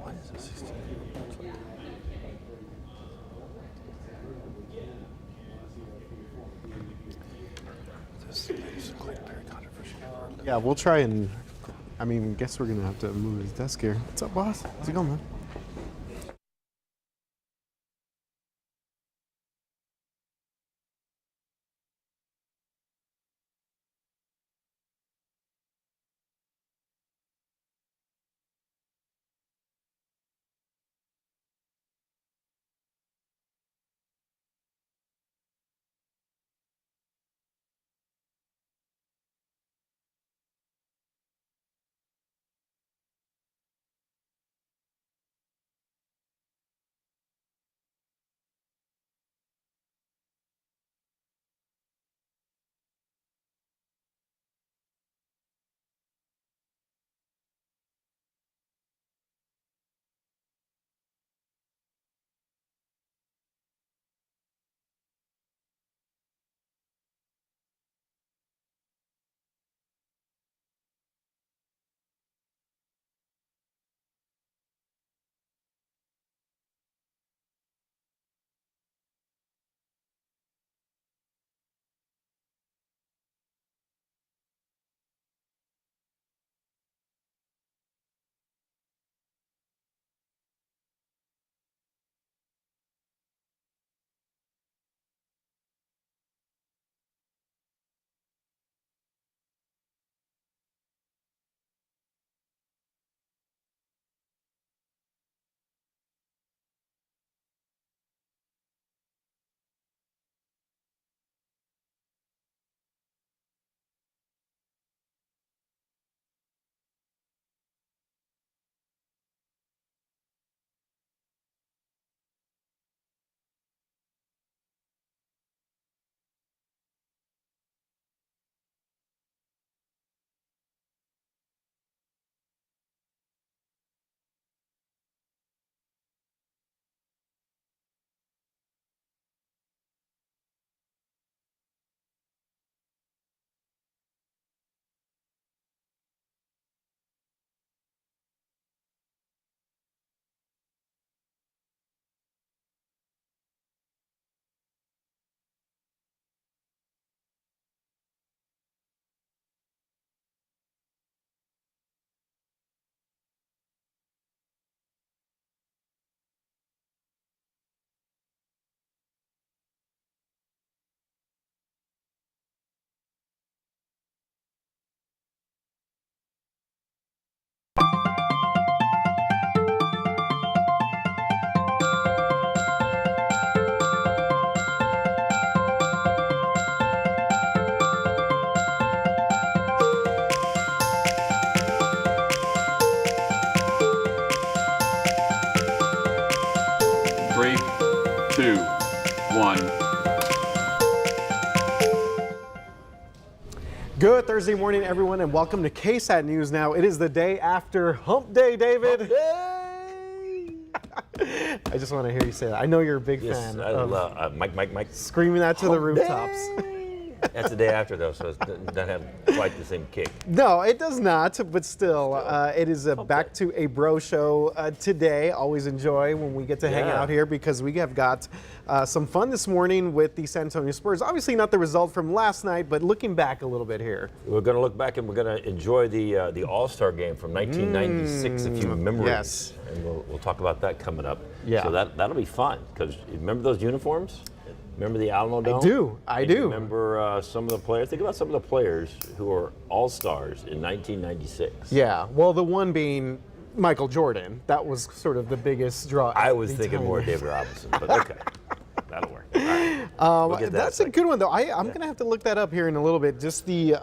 Why is it 16? This is Clayton Perry controversy. Yeah, we'll try and. I mean, guess we're gonna have to move his desk here. What's up, boss? How's it going, man? Three, two, one. Good Thursday morning, everyone, and welcome to KSAT News Now. It is the day after Hump Day, David. Hump Day! I just want to hear you say that. I know you're a big fan. I love Mike. Screaming that to the rooftops. That's the day after, though, so it doesn't have quite the same kick. No, it does not, but still, it is back to a bro show today. Always enjoy when we get to hang out here because we have got some fun this morning with the San Antonio Spurs. Obviously not the result from last night, but looking back a little bit here. We're going to look back and we're going to enjoy the All-Star game from 1996, a few memories. Yes. And we'll talk about that coming up. Yeah. So that'll be fun because remember those uniforms? Remember the Alamo Dome? I do. Remember some of the players? Think about some of the players who were all-stars in 1996. Yeah, well, the one being Michael Jordan. That was sort of the biggest draw. I was thinking more David Robinson, but okay. That'll work. All right. We'll get That's a good one, though. I'm going to have to look that up here in a little bit. Just the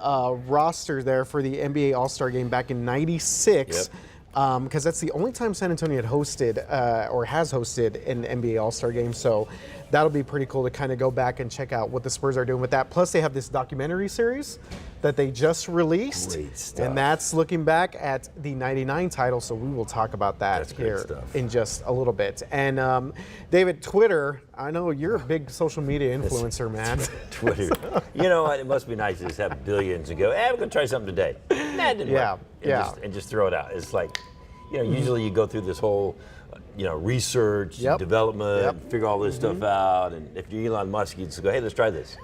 roster there for the NBA All-Star Game back in '96. Yep. Because that's the only time San Antonio had hosted or has hosted an NBA All-Star Game. So that'll be pretty cool to kind of go back and check out what the Spurs are doing with that. Plus, they have this documentary series that they just released. Great stuff. And that's looking back at the '99 title. So we will talk about that here in just a little bit. And David, Twitter, I know you're a big social media influencer, man. Twitter. You know what? It must be nice to just have billions and go, we're going to try something today. Nah, it didn't work. And just throw it out. It's like, usually you go through this whole, research, Yep. development, Yep. figure all this stuff out. And if you're Elon Musk, you just go, hey, let's try this.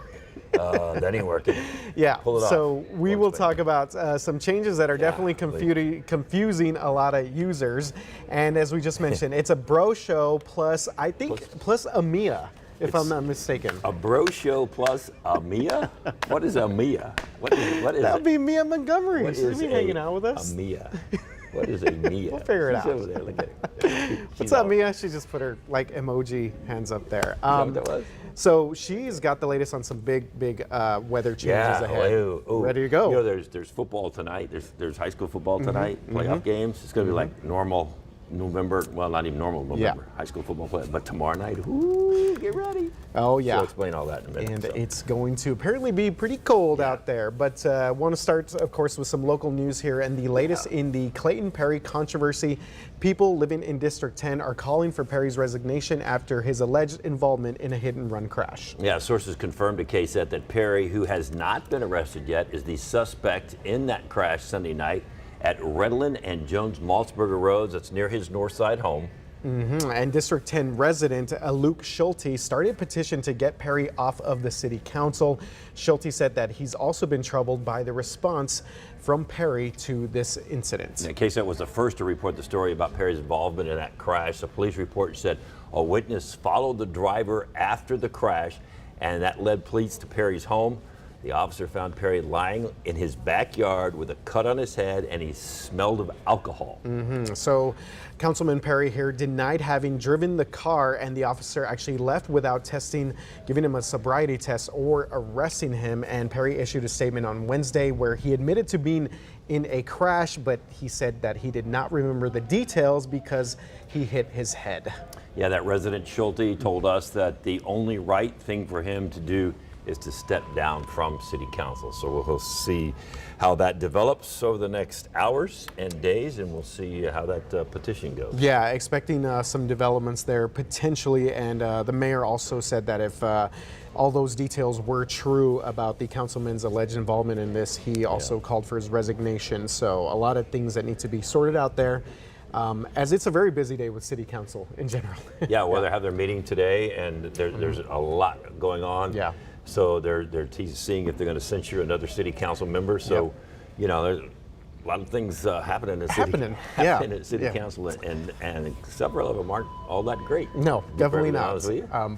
That ain't working. Yeah, Pull it off. so we will talk about some changes that are definitely like- confusing a lot of users. And as we just mentioned, it's a bro show plus, I think, plus a Mia, if I'm not mistaken. A bro show plus a Mia? What is a Mia? What is That would it? be Mia Montgomery. What She's is be hanging out with us. A Mia. What is a Mia? We'll figure it She's out. over there. Look at her. What's up, Mia? She just put her emoji hands up there. Is that what that was? So she's got the latest on some big weather changes ahead. Ooh. Ready to go. There's football tonight. There's high school football tonight. Playoff games. It's going to be like normal November. Well, not even normal November. High school football play. But tomorrow night, get ready. Oh yeah. So I'll explain all that in a minute. And so. it's going to apparently be pretty cold out there. But I want to start, of course, with some local news here. And the latest in the Clayton Perry controversy. People living in District 10 are calling for Perry's resignation after his alleged involvement in a hit-and-run crash. Yeah, sources confirmed to KSAT that Perry, who has not been arrested yet, is the suspect in that crash Sunday night at Redland and Jones Maltzberger Roads. That's near his north side home. And District 10 resident Luke Schulte started a petition to get Perry off of the city council. Schulte said that he's also been troubled by the response from Perry to this incident. Yeah, KSAT was the first to report the story about Perry's involvement in that crash. The police report said a witness followed the driver after the crash, and that led police to Perry's home. The officer found Perry lying in his backyard with a cut on his head, and he smelled of alcohol. So Councilman Perry here denied having driven the car, and the officer actually left without testing, giving him a sobriety test or arresting him. And Perry issued a statement on Wednesday where he admitted to being in a crash, but he said that he did not remember the details because he hit his head. Yeah, that resident Schulte told us that the only right thing for him to do is to step down from city council. So we'll see how that develops over the next hours and days, and we'll see how that petition goes. Yeah, expecting some developments there potentially, and the mayor also said that if all those details were true about the councilman's alleged involvement in this, he also called for his resignation. So a lot of things that need to be sorted out there. As it's a very busy day with city council in general. Yeah, well, they have their meeting today, and there's a lot going on. Yeah. So they're seeing if they're going to censure another city council member. So, there's a lot of things happening in city council, and several of them aren't all that great. No, definitely not.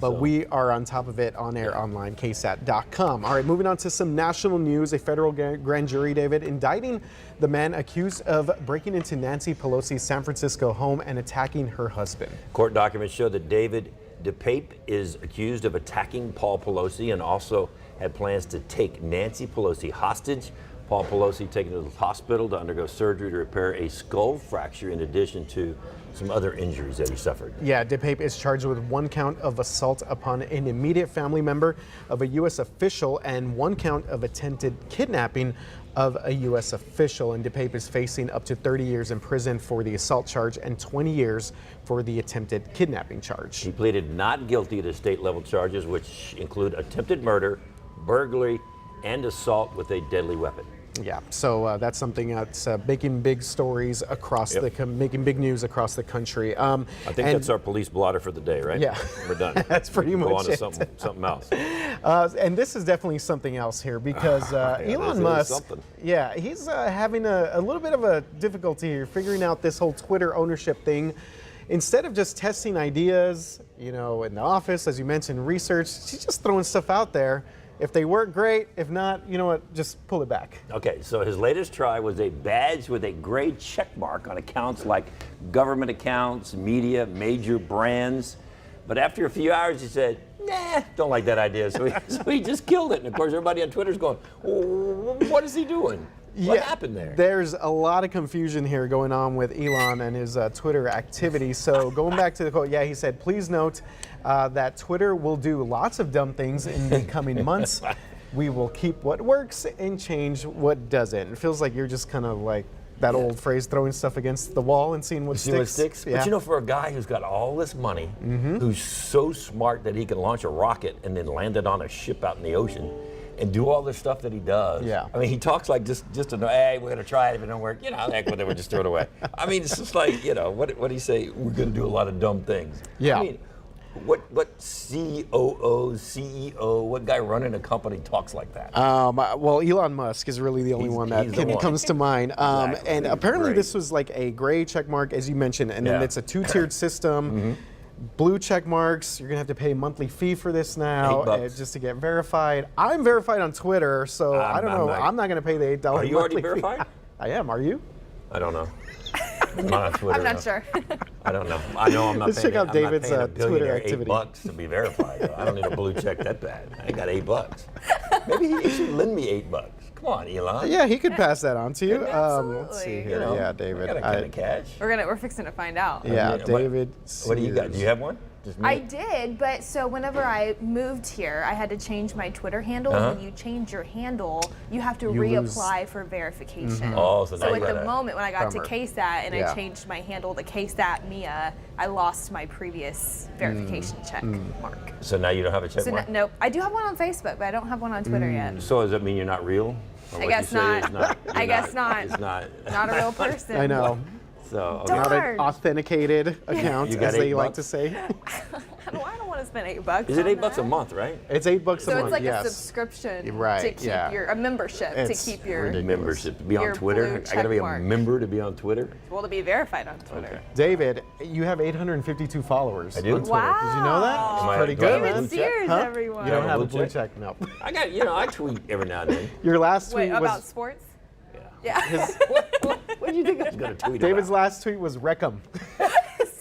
But So- we are on top of it on air online, KSAT.com. All right, moving on to some national news. A federal grand jury, David, indicting the man accused of breaking into Nancy Pelosi's San Francisco home and attacking her husband. Court documents show that David DePape is accused of attacking Paul Pelosi and also had plans to take Nancy Pelosi hostage. Paul Pelosi taken to the hospital to undergo surgery to repair a skull fracture in addition to some other injuries that he suffered. Yeah, DePape is charged with 1 count of assault upon an immediate family member of a U.S. official and 1 count of attempted kidnapping of a U.S. official. And DePape is facing up to 30 years in prison for the assault charge and 20 years for the attempted kidnapping charge. He pleaded not guilty to state-level charges, which include attempted murder, burglary, and assault with a deadly weapon. Yeah, so that's something that's making big stories across making big news across the country. I think that's our police blotter for the day, right? Yeah. We're done. That's pretty much Go on to it. something else. And this is definitely something else here because Elon this is Musk, something. he's having a little bit of a difficulty here figuring out this whole Twitter ownership thing. Instead of just testing ideas, in the office, as you mentioned, research, she's just throwing stuff out there. If they work, great. If not, just pull it back. Okay, so his latest try was a badge with a gray check mark on accounts like government accounts, media, major brands. But after a few hours, he said, nah, don't like that idea. So he just killed it. And of course, everybody on Twitter's going, what is he doing? What happened there? There's a lot of confusion here going on with Elon and his Twitter activity. So going back to the quote, he said, please note that Twitter will do lots of dumb things in the coming months. We will keep what works and change what doesn't. It feels like you're just kind of like that old phrase, throwing stuff against the wall and seeing what sticks. Yeah. But for a guy who's got all this money, who's so smart that he can launch a rocket and then land it on a ship out in the ocean, and do all the stuff that he does. Yeah. I mean, he talks like just to know, hey, we're gonna try it. If it don't work, heck with it, we'll just throw it away. I mean, it's just like, what do you say? We're gonna do a lot of dumb things. Yeah. I mean, what COO, CEO, what guy running a company talks like that? Well, Elon Musk is really the only one that he's the one. comes to mind. Exactly. And apparently Great. this was like a gray check mark, as you mentioned, and then Yeah. it's a two-tiered system. Blue check marks, you're gonna have to pay a monthly fee for this now $8. just to get verified. I'm verified on Twitter, so I don't know. I'm not gonna pay the $8 Are you already monthly fee. verified? I am. Are you? I don't know. I'm not on Twitter. I'm not though. sure. I don't know. I know I'm not Let's paying check out I'm not David's, paying a Twitter billionaire activity. $8 to be verified. Though. I don't need a blue check that bad. I ain't got $8. Maybe he should lend me $8. Come on, Elon. Yeah, he could pass that on to you. Let's Absolutely. see You here. Yeah, David. I got a kind of cash. We're fixing to find out. Yeah, What- David. What do you got? Sears. Do you have one? Just me? I did, but so whenever I moved here, I had to change my Twitter handle. And when you change your handle, you have to You lose- reapply for verification. Oh, so now So you at the gotta- moment when I got Bummer. to KSAT and Yeah. I changed my handle to KSAT Mia, I lost my previous verification check mark. So now you don't have a check So mark? nope, I do have one on Facebook, but I don't have one on Twitter yet. So does that mean you're not real? Or I what guess you say not. is not I you're guess not. It's not. Not a real person. I know. So, Darn. Not an authenticated account, You got as they $8 like to say. I don't want to spend $8. Is it on $8 a that. month, right? It's $8 a So month. it's like yes. a subscription Right, to keep yeah. a membership It's to keep your ridiculous. Membership to be on Your Twitter. blue I got to be a check mark. member to be on Twitter. well to be verified on Twitter. Okay. David, you have 852 followers. I do? on Twitter. Did you know that? Wow. It's Am I- pretty do I have good, a man. blue David check? Sears, Huh? everyone. You don't have a blue blue check? check? No. I got, I tweet every now and then. Your last Wait, tweet about was sports? Yeah. Yeah. What do you think I was going to tweet David's about? last tweet was wreck 'em.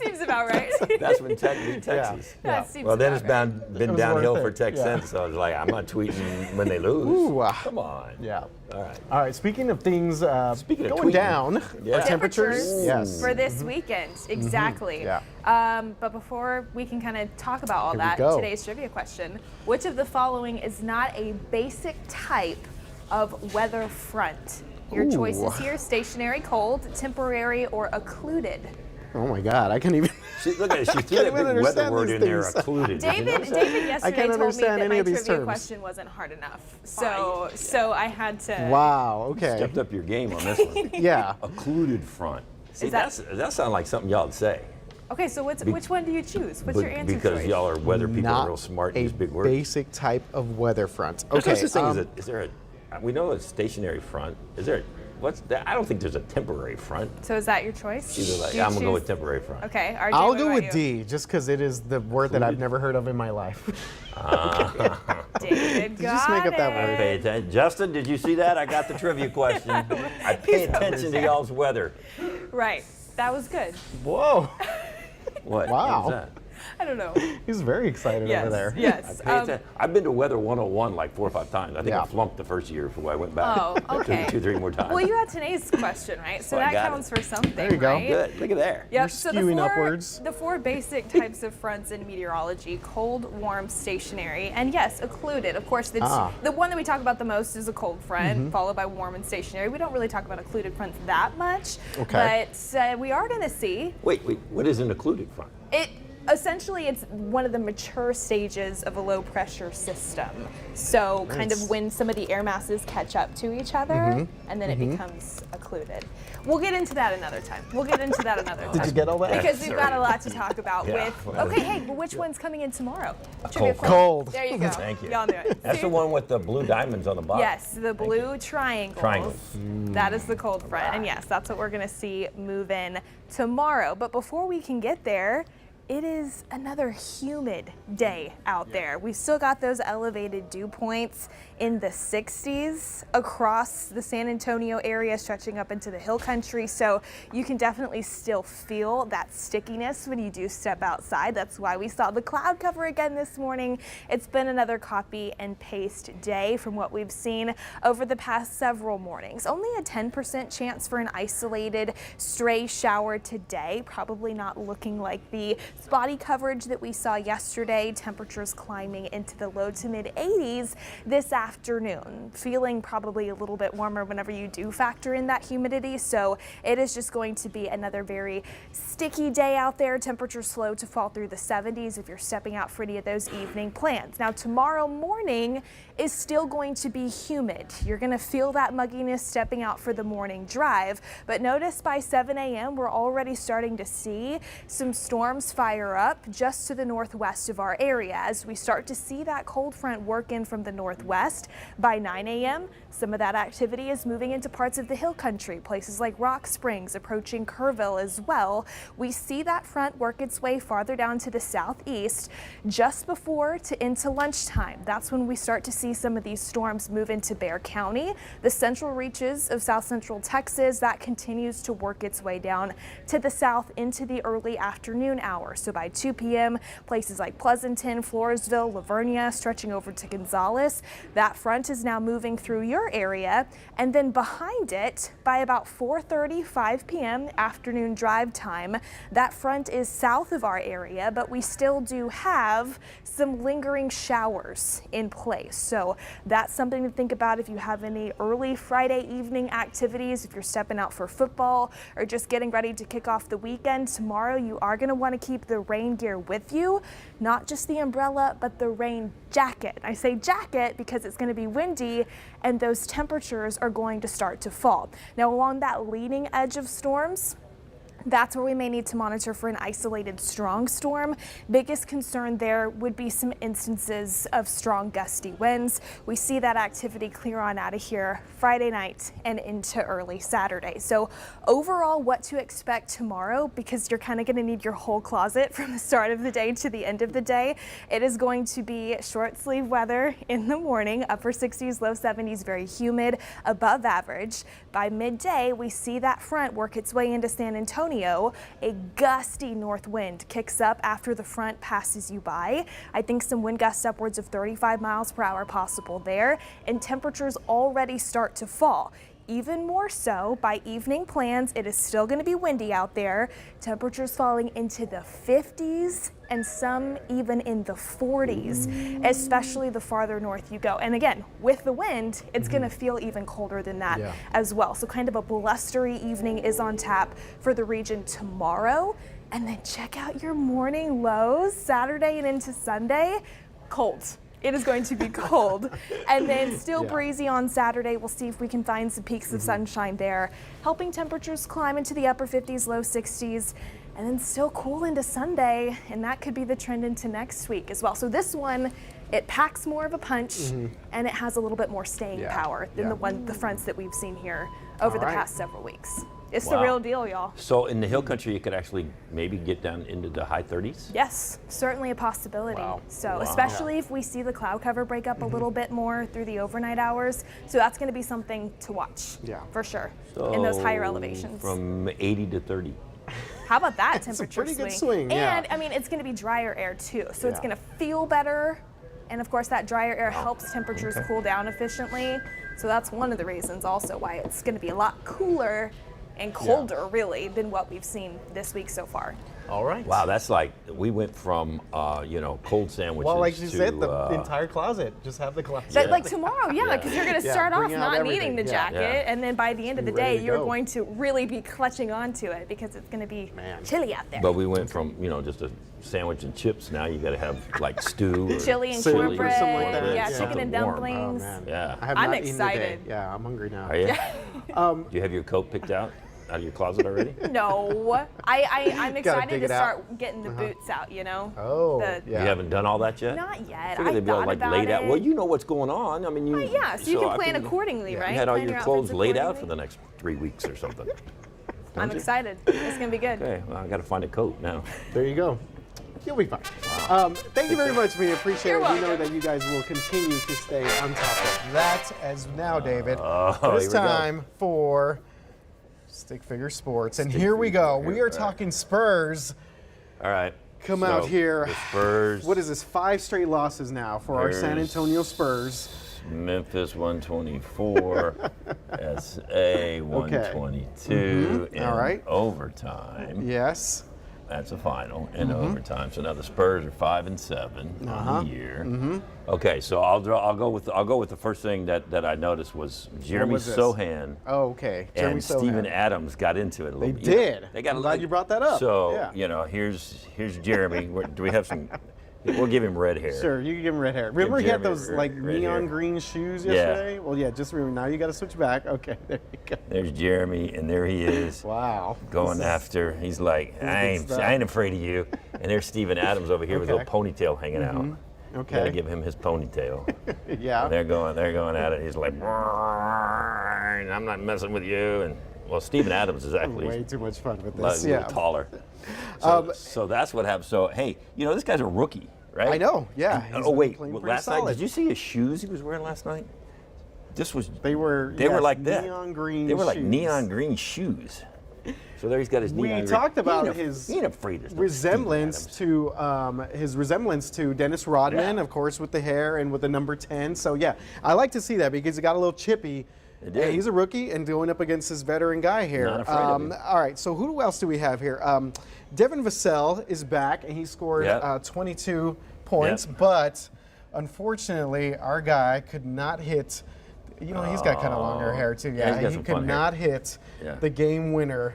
Seems about right. That's when Tech beat Texas. That seems Well, then about it's right. been was downhill worth for it, Tech yeah. since. So I was like, I'm not tweeting when they lose. Ooh, Come on. Yeah. All right. All right. Speaking of things Speaking of going tweeting. down, Yeah. temperatures. Yes. for this weekend. Exactly. Yeah. But before we can kind of talk about all Here we that, go. today's trivia question: which of the following is not a basic type of weather front? Your Ooh. choices here: stationary, cold, temporary, or occluded. Oh my God, I can't even. Look at it. She threw can't that even big weather understand word these in there, things. occluded. Did you David notice that? yesterday can't told me understand that any my of these trivia terms. question wasn't hard enough. So I had to. Wow. Okay. Stepped up your game on this one. Yeah. Occluded front. See, that- that sounds like something y'all would say. Okay, so which one do you choose? What's your answer Because choice? y'all are weather people, Not real smart, a use big words. basic type of weather front. There's Okay. no such thing as is there we know a stationary front. Is there? What's that? I don't think there's a temporary front. So is that your choice? Either like, Do you I'm gonna go choose- with temporary front. Okay, RJ, I'll what go about with you? D, just because it is the word that I've never heard of in my life. David, just make up that word. Pay attention. Justin, did you see that? I got the trivia question. I pay attention to y'all's weather. Right, that was good. Whoa. What? Wow. What was that? I don't know. He's very excited Yes, over there. yes. Pay atten- I've been to Weather 101 like 4 or 5 times. I think Yeah. I flunked the first year before I went back. Oh, okay. 2, 3 more times. Well, you had today's question, right? So Well, I that got counts it. for something, There you go. right? Good. Look at there. Yep. You're So skewing the four, upwards. the 4 basic types of fronts in meteorology: cold, warm, stationary, and yes, occluded. Of course, the one that we talk about the most is a cold front, followed by warm and stationary. We don't really talk about occluded fronts that much, Okay. but we are going to see Wait. What is an occluded front? it. Essentially, it's one of the mature stages of a low pressure system. So kind of when some of the air masses catch up to each other, and then it becomes occluded. We'll get into that another time. Did you get all that? Because we've got a lot to talk about Yeah. with. Okay, hey, well, which one's coming in tomorrow? Trivia cold front. Cold. There you go. Thank you. Y'all knew it. That's See? the one with the blue diamonds on the bottom. Yes, the blue triangles. Triangles. That is the cold front. And yes, that's what we're going to see move in tomorrow. But before we can get there, it is another humid day out there. We've still got those elevated dew points in the 60s across the San Antonio area, stretching up into the hill country. So you can definitely still feel that stickiness when you do step outside. That's why we saw the cloud cover again this morning. It's been another copy and paste day from what we've seen over the past several mornings. Only a 10% chance for an isolated stray shower today. Probably not looking like the spotty coverage that we saw yesterday, temperatures climbing into the low to mid 80s this afternoon, feeling probably a little bit warmer whenever you do factor in that humidity. So it is just going to be another very sticky day out there. Temperatures slow to fall through the 70s if you're stepping out for any of those evening plans. Now tomorrow morning is still going to be humid. You're going to feel that mugginess stepping out for the morning drive, but notice by 7 a.m. we're already starting to see some storms fire up just to the northwest of our area as we start to see that cold front work in from the northwest. By 9 a.m. some of that activity is moving into parts of the hill country, places like Rock Springs, approaching Kerrville as well. We see that front work its way farther down to the southeast just before to into lunchtime. That's when we start to see some of these storms move into Bexar County, the central reaches of south central Texas. That continues to work its way down to the south into the early afternoon hours. So by 2 p.m., places like Pleasanton, Floresville, Lavernia, stretching over to Gonzales, that front is now moving through your area. And then behind it, by about 4:30, 5 p.m. afternoon drive time, that front is south of our area, but we still do have some lingering showers in place. So that's something to think about if you have any early Friday evening activities, if you're stepping out for football or just getting ready to kick off the weekend. Tomorrow you are going to want to keep the rain gear with you, not just the umbrella, but the rain jacket. I say jacket because it's going to be windy and those temperatures are going to start to fall. Now along that leading edge of storms, that's where we may need to monitor for an isolated strong storm. Biggest concern there would be some instances of strong gusty winds. We see that activity clear on out of here Friday night and into early Saturday. So overall, what to expect tomorrow, because you're kind of going to need your whole closet from the start of the day to the end of the day. It is going to be short sleeve weather in the morning, upper 60s, low 70s, very humid, above average. By midday, we see that front work its way into San Antonio. A gusty north wind kicks up after the front passes you by. I think some wind gusts upwards of 35 miles per hour possible there, and temperatures already start to fall. Even more so by evening plans, it is still going to be windy out there. Temperatures falling into the 50s and some even in the 40s, especially the farther north you go. And again, with the wind, it's going to feel even colder than that as well. So kind of a blustery evening is on tap for the region tomorrow. And then check out your morning lows Saturday and into Sunday. Cold. It is going to be cold. And then still breezy on Saturday. We'll see if we can find some peaks of sunshine there, helping temperatures climb into the upper 50s, low 60s, and then still cool into Sunday. And that could be the trend into next week as well. So this one, it packs more of a punch and it has a little bit more staying power than the fronts that we've seen here over the past several weeks. It's the real deal, y'all. So in the hill country, you could actually maybe get down into the high 30s? Yes, certainly a possibility. So especially if we see the cloud cover break up a little bit more through the overnight hours. So that's going to be something to watch for sure in those higher elevations. From 80 to 30. How about that temperature It's a pretty good swing, And I mean, it's going to be drier air too. So it's going to feel better. And of course, that drier air helps temperatures cool down efficiently. So that's one of the reasons also why it's going to be a lot cooler and colder, really, than what we've seen this week so far. All right. Wow, that's like, we went from, cold sandwiches Well, like you to, said, the entire closet. Just have the closet. But like tomorrow, because you're going to start off bring out not needing the everything. jacket, and then by the end of the Ready day, to you're go. going to really be clutching onto it because it's going to be chilly out there. But we went from, just a sandwich and chips. Now you got to have like stew. Or Chili and Soup or cornbread, something like that. yeah, Yeah. chicken and Something warm. dumplings. Oh, man. Yeah. I have I'm not eaten excited. today. Yeah, I'm hungry now. Are you? Do you have your coat picked out of your closet already? No, I'm excited dig to it out. start getting the boots out. Oh, You haven't done all that yet? Not yet. Figured I they'd be all, thought like about laid out. it. Well, you know what's going on. I mean, you. So you can I plan figured accordingly, right? You had all Plan your your clothes outfits laid out accordingly. for the next 3 weeks or something. I'm Don't you? excited. It's gonna be good. Okay, well, I got to find a coat now. There you go. You'll be fine. Thank you very much. We appreciate You're it. We know welcome. that you guys will continue to stay on top of that as now, David. here It's we go. time for Stick Figure Sports. And Stick here we figure, go. here We we are are. talking Spurs. All right. Come out here. The Spurs. What is this? 5 straight losses now for our San Spurs. Antonio Spurs. Memphis 124, SA 122 in All right. overtime. Yes. That's a final in overtime. So now the Spurs are 5-7 on the year. Okay, so I'll go with the first thing that I noticed was Jeremy Sohan. Oh, okay. Jeremy And Sohan. Steven Adams got into it a little bit. They did. They got I'm glad you brought that up. So Yeah. here's Jeremy. Do we have some? We'll give him red hair. Sure, you can give him red hair. Remember he had Jeremy those red neon hair. green shoes Yeah. yesterday? Well, yeah, just remember, now you got to switch back. Okay, there you go. There's Jeremy, and there he is. Wow. Going after. He's like, I ain't afraid of you. And there's Steven Adams over here with a little ponytail hanging out. Okay. Got to give him his ponytail. Yeah. And they're going at it. He's like, I'm not messing with you. And well, Steven Adams is actually Way too much fun with a this. little Yeah. taller. So that's what happened. So hey, this guy's a rookie, right? I know. Yeah. And- he's oh been wait, playing pretty last night solid. did you see his shoes he was wearing last night? They were yes, like that. neon green They were like shoes. neon green shoes. So there he's got his neon green. We talked about He ain't his afraid of no resemblance Steven Adams. to Dennis Rodman, Yeah. of course, with the hair and with the number 10. So yeah, I like to see that because he got a little chippy. It did. And he's a rookie and going up against this veteran guy here. Not afraid of him. All right, so who else do we have here? Devin Vassell is back and he scored Yep. 22 points, Yep. but unfortunately, our guy could not hit. He's got kind of longer hair too. Yeah, he's Yeah, got he some could fun hair. not hit Yeah. the game winner.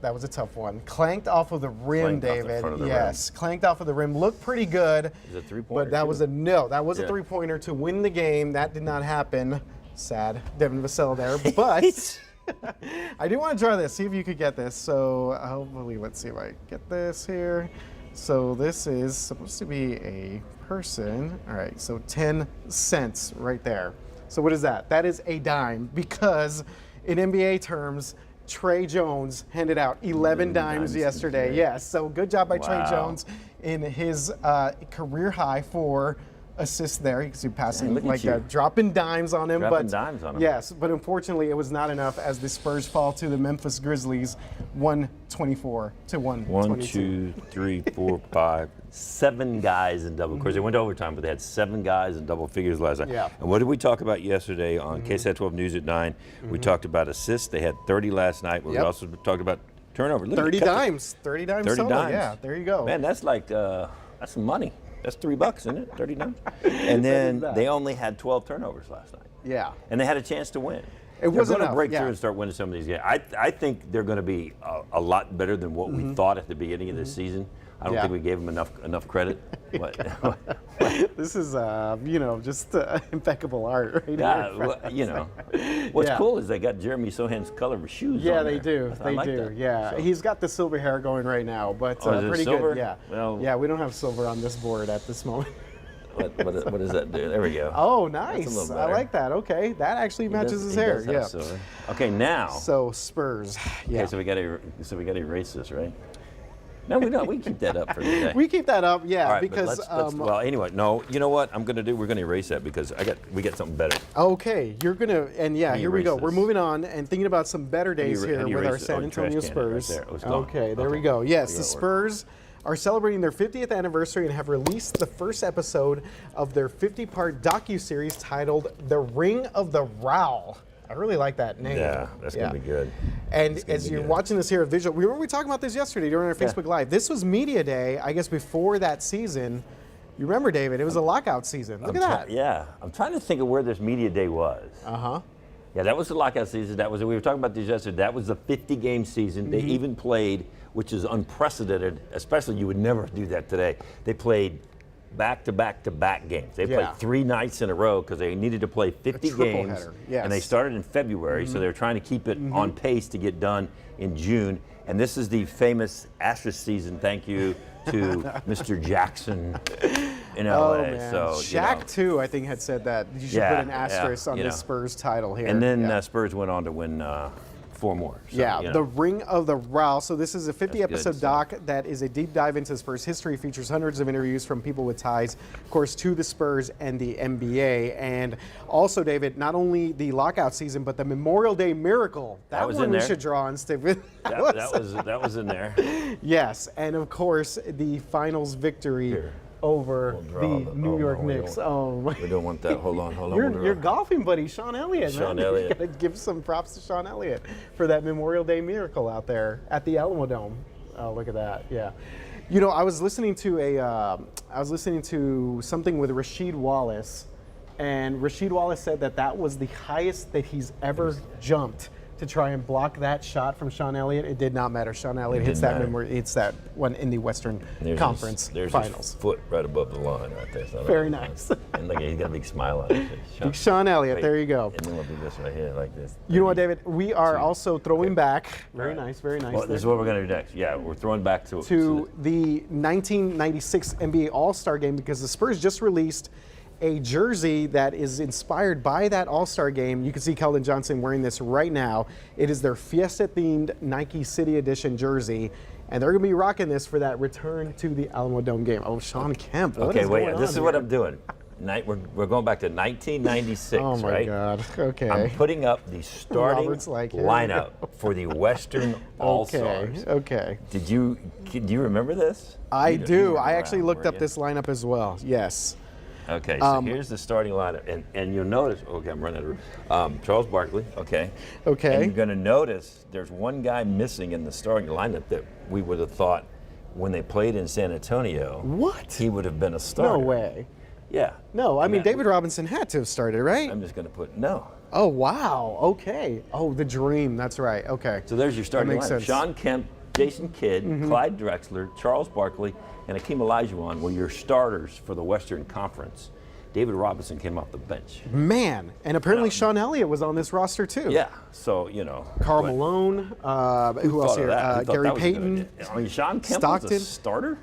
That was a tough one. Clanked off of the rim, Clanked off the David. front of the Yes, clanked off of the rim. Looked pretty good. Is it a three-pointer, But that was too? that was a Yeah. three-pointer to win the game. That did not happen. Sad, Devin Vassell there. But I do want to try this. See if you could get this. So hopefully, let's see if I get this here. So this is supposed to be a person. All right, so 10 cents right there. So what is that? That is a dime because in NBA terms, Trey Jones handed out 11 dimes yesterday. Yes, so good job by Trey Wow. Jones in his career high for assists there. You can see passing look at you. dropping dimes on him. Dropping but dimes on him. Yes, but unfortunately it was not enough as the Spurs fall to the Memphis Grizzlies 124 to 122. 1, 2, 3, 4, 5, 7 guys in double. Of course, they went to overtime, but they had 7 guys in double figures last night. Yeah. And what did we talk about yesterday on KSAT 12 News at 9? We talked about assists. They had 30 last night. But we Yep. also talked about turnover. Look, 30 cut the- dimes. 30 dimes 30 total. dimes. Yeah, there you go. Man, that's like that's some money. That's $3, isn't it? 30 dimes. And then that. they only had 12 turnovers last night. Yeah. And they had a chance to win. It They're wasn't going to enough, break yeah. through and start winning some of these games. I think they're going to be a lot better than what we thought at the beginning of this season. I don't Yeah. think we gave them enough credit. What? This is, just impeccable art right Yeah, here. well, what's Yeah. cool is they got Jeremy Sohan's color shoes Yeah, on they there. do. I They like do. that. Yeah, So- he's got the silver hair going right now, but Oh, is it pretty silver? good. Yeah. Well- yeah, we don't have silver on this board at this moment. what does that do? There we go. Oh, That's a nice. little I better. like that. Okay, that actually He matches does- his he hair. does have Yeah. silver. Okay, now. So Spurs. Yeah. Okay, so we got to erase this, right? No, we don't. We keep that up for today. We keep that up, yeah, All right, but because well, anyway, no. You know what I'm going to do? We're going to erase that because we got something better. okay, you're gonna and yeah, How do you here we go. erase We're this? moving on and thinking about some better days How do you here with our erase it? San Oh, Antonio trash can right Spurs. there. Oh, it's gone. Okay, there we Okay. go. Yes, We the got work. Spurs are celebrating their 50th anniversary and have released the first episode of their 50-part docuseries titled "The Ring of the Row." I really like that name. Yeah, that's going to be good. And It's gonna as be you're good. watching this here at visual, we were talking about this yesterday during our Facebook Live. This was media day, I guess, before that season. You remember, David? It was a lockout season. Look at that. Yeah, I'm trying to think of where this media day was. Yeah, that was the lockout season. We were talking about this yesterday. That was the 50-game season. They even played, which is unprecedented. Especially, you would never do that today. They played back-to-back-to-back games. They Yeah. played 3 nights in a row because they needed to play 50 triple games. header, yes. And they started in February, so they were trying to keep it on pace to get done in June. And this is the famous asterisk season. Thank you to Mr. Jackson in LA. Oh, man. So, Shaq, too, I think, had said that. You should Yeah, put an asterisk yeah, on you the know. Spurs title here. And then yeah. Spurs went on to win 4 more. So, Yeah, you know. the Ring of the Row. So this is a 50-episode good doc that is a deep dive into Spurs history. Features hundreds of interviews from people with ties, of course, to the Spurs and the NBA. And also, David, not only the lockout season, but the Memorial Day miracle. That was one in we there. should draw and stick with. that was in there. Yes, and of course, the finals victory Here. over We'll draw the the- New oh, York no, we Knicks. don't- Oh, my. We don't want that. Hold on. Your golfing buddy, Sean Elliott. Sean man. Elliott. You gotta give some props to Sean Elliott for that Memorial Day miracle out there at the Alamo Dome. Oh, look at that. Yeah. You know, I was listening to something with Rasheed Wallace, and Rasheed Wallace said that was the highest that he's ever jumped to try and block that shot from Sean Elliott. It did not matter. Sean Elliott hits that one in the Western Conference Finals. His foot right above the line right there. So Very nice. And look, he's got a big smile on his face. Sean Elliott, there you go. And then we'll do this right here like this. You know what, David? We are also throwing back. Very nice, very nice. Well, this is what we're going to do next. Yeah, we're throwing back to the 1996 NBA All-Star Game, because the Spurs just released a jersey that is inspired by that All-Star Game. You can see Keldon Johnson wearing this right now. It is their Fiesta-themed Nike City Edition jersey, and they're going to be rocking this for that return to the Alamo Dome game. Oh, Sean Kemp. Okay, wait. This is what I'm doing. We're going back to 1996, oh my right? God. Okay. I'm putting up the starting lineup for the Western All-Stars. Okay. Do you remember this? I do. I actually looked up this lineup as well. Yes. Okay, so here's the starting lineup, and you'll notice. Okay, I'm running out of room. Charles Barkley. Okay. Okay. And you're going to notice there's one guy missing in the starting lineup that we would have thought when they played in San Antonio. What? He would have been a starter. No way. Yeah. No, I mean David Robinson had to have started, right? I'm just going to put no. Oh wow. Okay. Oh, the dream. That's right. Okay. So there's your starting lineup. Sense. Sean Kemp, Jason Kidd, Clyde Drexler, Charles Barkley, and Akeem Olajuwon were your starters for the Western Conference. David Robinson came off the bench. Man, and apparently Sean Elliott was on this roster too. Yeah, so you know. Carl Malone, who else here? Gary Payton. I mean, Sean Kemp Stockton. was a starter.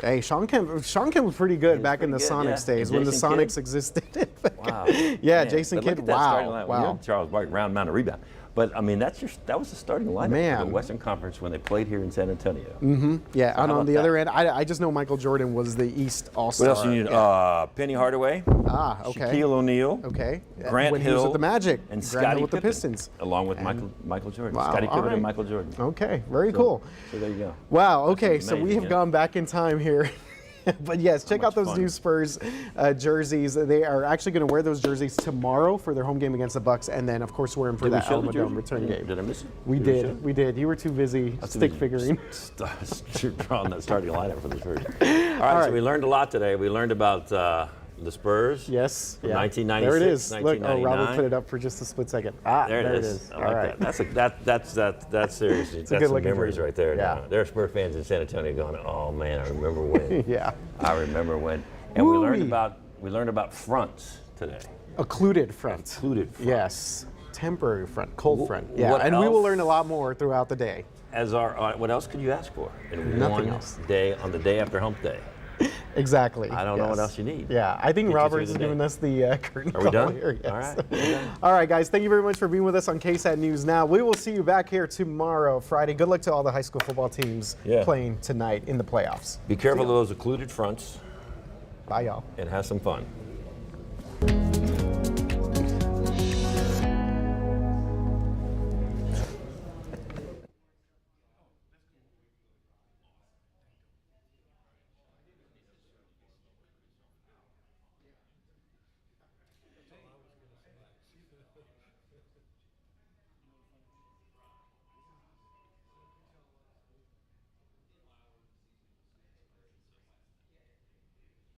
Hey, Sean Kemp was pretty good back in the Sonics days when the Sonics existed. Wow. Yeah, Man, Jason Kidd. Wow. Charles Barkley, round amount of rebound. But I mean, that was the starting lineup for the Western Conference when they played here in San Antonio. Yeah, so and on the other end, I just know Michael Jordan was the East All-Star. What else do you need? Penny Hardaway. Okay. Shaquille O'Neal. Okay. Grant when Hill. He was with the Magic. And Scottie with Pippen, the Pistons. Along with Michael Jordan. Wow, Scottie Pippen right. and Michael Jordan. Okay, very cool. So there you go. Wow, okay, That's so we amazing, have gone back in time here. But yes, check out those new Spurs jerseys. They are actually going to wear those jerseys tomorrow for their home game against the Bucks, and then of course wear them for that Alamo Dome return game. Did I miss it? We did. You were too busy stick figuring. Drawing that starting lineup for the Spurs. All right, so we learned a lot today. We learned about the Spurs. Yes. From 1996. There it is. Look, 1999. Robert put it up for just a split second. There it is. I like that. That's seriously. That's some memories right there. Yeah. There are Spurs fans in San Antonio going, "Oh man, I remember when." Yeah. I remember when. And we learned about fronts today. Occluded front. Occluded front. Yes. Temporary front. Cold front. Yeah. What And else? we will learn a lot more throughout the day. What else could you ask for in Nothing one else. day on the day after Hump Day? Exactly. I don't know what else you need. Yeah, I think Get you Robert's through the giving day. us the curtain Are we call done? here. Yes. All right. We're done. All right, guys. Thank you very much for being with us on KSAT News Now. We will see you back here tomorrow, Friday. Good luck to all the high school football teams playing tonight in the playoffs. Be careful of those occluded fronts Bye, y'all. and have some fun.